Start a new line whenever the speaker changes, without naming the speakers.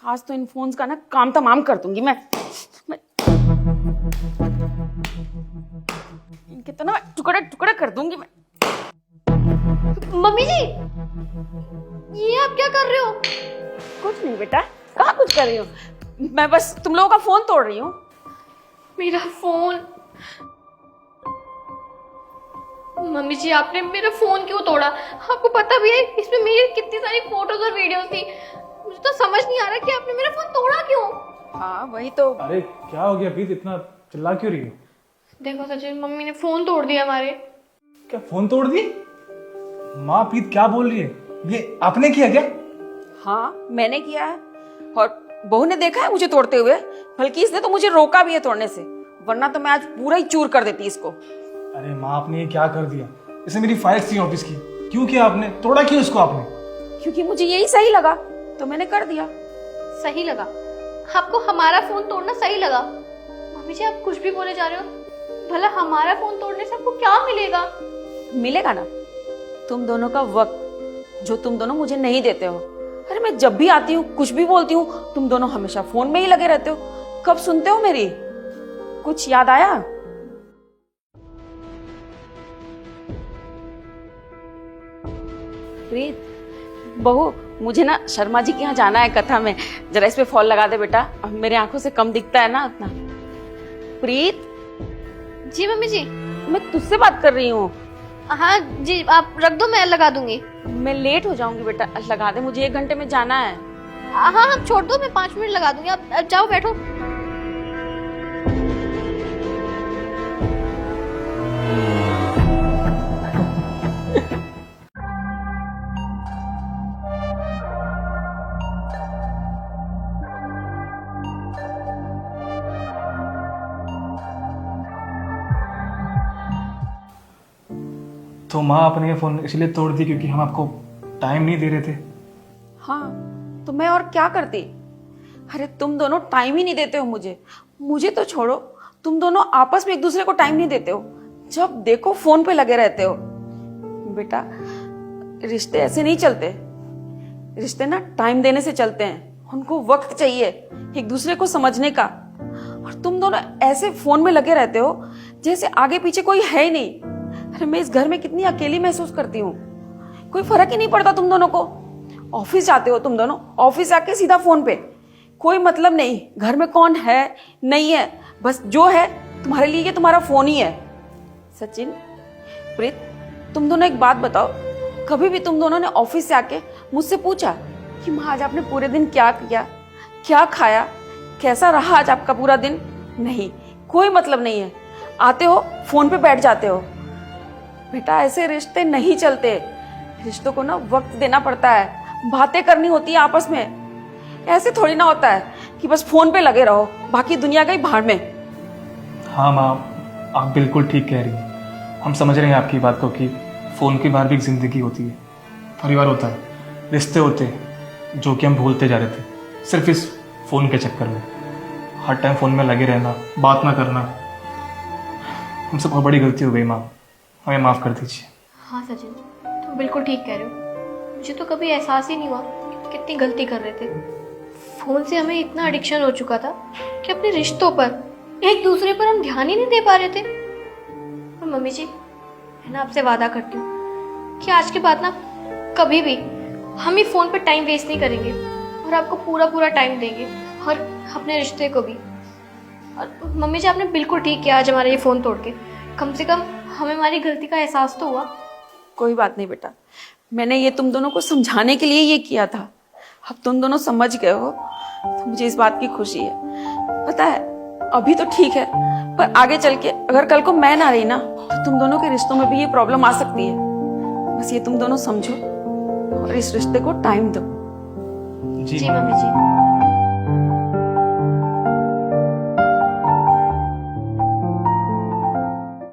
आज तो इन फोन्स का ना काम तमाम कर दूंगी मैं इनके तो ना टुकड़े टुकड़े कर दूंगी मैं।
मम्मी जी, ये आप क्या कर रहे हो?
कुछ नहीं बेटा, कहाँ कुछ कर रही हूँ, मैं बस तुम लोगों का फोन तोड़ रही हूँ।
मेरा फोन? मम्मी जी, आपने मेरा फोन क्यों तोड़ा? आपको पता भी है इसमें मेरी कितनी सारी फोटोज और वीडियोस थी। मुझे तो समझ नहीं आ रहा कि आपने मेरा फोन तोड़ा क्यों।
हाँ वही तो।
अरे क्या हो गया प्रीत, इतना चिल्ला क्यों रही हो?
देखो सचिन, मम्मी ने फोन तोड़ दिया हमारे।
क्या फोन तोड़ दी? माँ प्रीत क्या बोल रही है? ये आपने किया क्या?
हाँ मैंने किया है, और बहू ने देखा है मुझे तोड़ते हुए, बल्कि इसने तो मुझे रोका भी है तोड़ने से, वरना तो मैं आज पूरा ही चूर कर देती इसको।
अरे माँ, आपने ये क्या कर दिया? इसे मेरी फाइल्स थी ऑफिस की, क्यों किया आपने? तोड़ा क्यों इसको आपने?
क्योंकि मुझे यही सही लगा तो मैंने कर दिया।
सही लगा? आपको हमारा फोन तोड़ना सही लगा? मम्मी जी, आप कुछ भी बोले जा रहे हो। भला हमारा फोन तोड़ने से आपको क्या मिलेगा?
मिलेगा ना तुम दोनों का वक्त, जो तुम दोनों मुझे नहीं देते हो। अरे मैं जब भी आती हूँ कुछ भी बोलती हूँ, तुम दोनों हमेशा फोन में ही लगे रहते हो। कब सुनते हो मेरी? कुछ याद आया? प्रीत, बहू मुझे ना शर्मा जी के यहाँ जाना है कथा में, जरा इस पे फॉल लगा दे बेटा, अब मेरे आंखों से कम दिखता है ना उतना। प्रीत।
जी मम्मी जी।
मैं तुझसे बात कर रही हूँ।
हाँ जी, आप रख दो, मैं लगा दूंगी।
मैं लेट हो जाऊंगी बेटा, लगा दे, मुझे 1 घंटे में जाना है।
हाँ आप छोड़ दो, मैं 5 मिनट लगा दूंगी। आप जाओ बैठो।
तो माँ आपने ये फोन इसलिए तोड़ दी क्योंकि हम आपको टाइम नहीं दे रहे थे?
हाँ तो मैं और क्या करती? अरे तुम दोनों टाइम ही नहीं देते हो मुझे। मुझे तो छोड़ो, तुम दोनों आपस में एक दूसरे को टाइम नहीं देते हो, जब देखो फोन पे लगे रहते हो। बेटा रिश्ते ऐसे नहीं चलते, रिश्ते ना टाइम देने से चलते हैं, उनको वक्त चाहिए एक दूसरे को समझने का। और तुम दोनों ऐसे फोन में लगे रहते हो जैसे आगे पीछे कोई है ही नहीं। अरे मैं इस घर में कितनी अकेली महसूस करती हूँ, कोई फर्क ही नहीं पड़ता तुम दोनों को। ऑफिस जाते हो तुम दोनों, ऑफिस जाके सीधा फोन पे, कोई मतलब नहीं घर में कौन है नहीं है, बस जो है तुम्हारे लिए तुम्हारा फोन ही है। सचिन, प्रीत, तुम दोनों एक बात बताओ, कभी भी तुम दोनों ने ऑफिस से आके मुझसे पूछा कि माँ आज आपने पूरे दिन क्या किया, क्या खाया, कैसा रहा आज आपका पूरा दिन? नहीं, कोई मतलब नहीं है। आते हो फोन पे बैठ जाते हो। बेटा ऐसे रिश्ते नहीं चलते, रिश्तों को ना वक्त देना पड़ता है, बातें करनी होती है आपस में। ऐसे थोड़ी ना होता है कि बस फोन पे लगे रहो, बाकी दुनिया गई भाड़ में।
हाँ माँ, आप बिल्कुल ठीक कह रही हैं। हम समझ रहे हैं आपकी बात को कि फ़ोन के बाहर भी एक ज़िंदगी होती है, परिवार होता है, रिश्ते होते हैं, जो कि हम भूलते जा रहे थे सिर्फ इस फ़ोन के चक्कर में। हर टाइम फ़ोन में लगे रहना, बात ना करना, हमसे बहुत बड़ी गलती हो गई माँ, हमें माफ़ कर दीजिए।
हाँ सचिन, तुम बिल्कुल ठीक कह रहे हो। मुझे तो कभी एहसास ही नहीं हुआ कि कितनी गलती कर रहे थे। फोन से हमें इतना एडिक्शन हो चुका था कि अपने रिश्तों पर, एक दूसरे पर हम ध्यान ही नहीं दे पा रहे थे। और मम्मी जी, मैं ना आपसे वादा करती हूँ कि आज के बाद ना कभी भी हम ही फोन पर टाइम वेस्ट नहीं करेंगे, और आपको पूरा पूरा टाइम देंगे, और अपने रिश्ते को भी। और मम्मी जी, आपने बिल्कुल ठीक किया आज हमारा ये फ़ोन तोड़ के। कम से कम हमें हमारी गलती का एहसास तो हुआ।
कोई बात नहीं बेटा, मैंने ये तुम दोनों को समझाने के लिए ये किया था, अब तुम दोनों समझ गए हो तो मुझे इस बात की खुशी है। पता है अभी तो ठीक है, पर आगे चल के अगर कल को मैं ना रही ना, तो तुम दोनों के रिश्तों में भी ये प्रॉब्लम आ सकती है। बस ये तुम दोनों समझो और इस रिश्ते को टाइम दो।
जी मम्मी जी।